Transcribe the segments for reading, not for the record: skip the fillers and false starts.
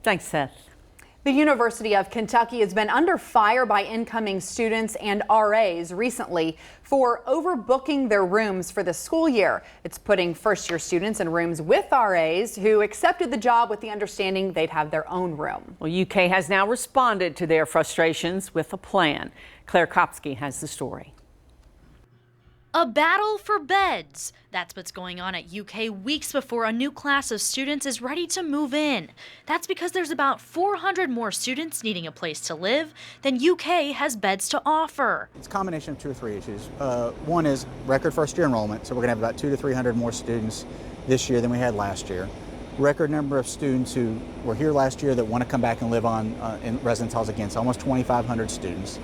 Thanks, Seth. The University of Kentucky has been under fire by incoming students and RAs recently for overbooking their rooms for the school year. It's putting first-year students in rooms with RAs who accepted the job with the understanding they'd have their own room. Well, UK has now responded to their frustrations with a plan. Claire Kopsky has the story. A battle for beds. That's what's going on at UK weeks before a new class of students is ready to move in. That's because there's about 400 more students needing a place to live than UK has beds to offer. It's a combination of 2 or 3 issues. One is record first year enrollment, so we're going to have about 200 to 300 more students this year than we had last year. Record number of students who were here last year that want to come back and live in residence halls again, so almost 2,500 students.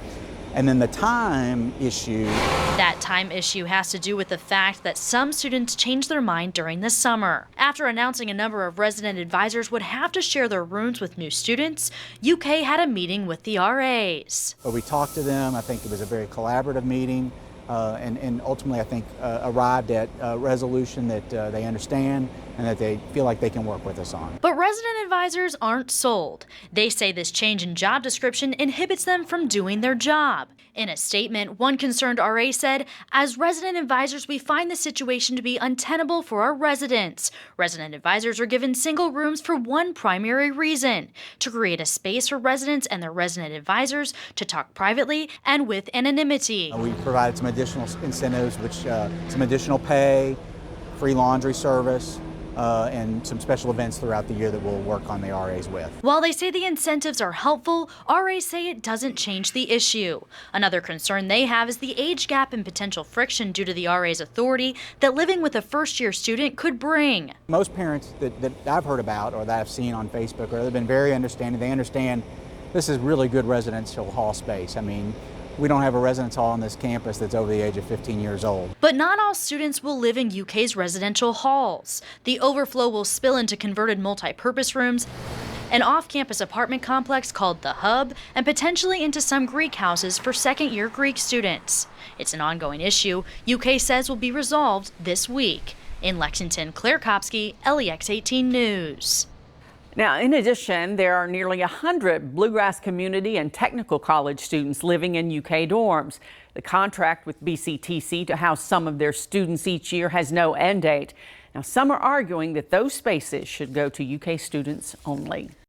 And then the time issue. That time issue has to do with the fact that some students changed their mind during the summer. After announcing a number of resident advisors would have to share their rooms with new students, UK had a meeting with the RAs. We talked to them. I think it was a very collaborative meeting. And ultimately, I think, arrived at a resolution that they understand and that they feel like they can work with us on. But resident advisors aren't sold. They say this change in job description inhibits them from doing their job. In a statement, one concerned RA said, "As resident advisors, we find the situation to be untenable for our residents. Resident advisors are given single rooms for one primary reason: to create a space for residents and their resident advisors to talk privately and with anonymity." We provided some additional incentives, which some additional pay, free laundry service, and some special events throughout the year that we'll work on the RAs with. While they say the incentives are helpful, RAs say it doesn't change the issue. Another concern they have is the age gap and potential friction due to the RA's authority that living with a first-year student could bring. Most parents that I've heard about or that I've seen on Facebook they've been very understanding. They understand this is really good residential hall space. I mean, we don't have a residence hall on this campus that's over the age of 15 years old. But not all students will live in UK's residential halls. The overflow will spill into converted multi-purpose rooms, an off-campus apartment complex called The Hub, and potentially into some Greek houses for second-year Greek students. It's an ongoing issue UK says will be resolved this week. In Lexington, Claire Kopsky, LEX 18 News. Now, in addition, there are nearly 100 Bluegrass Community and Technical College students living in UK dorms. The contract with BCTC to house some of their students each year has no end date. Now, some are arguing that those spaces should go to UK students only.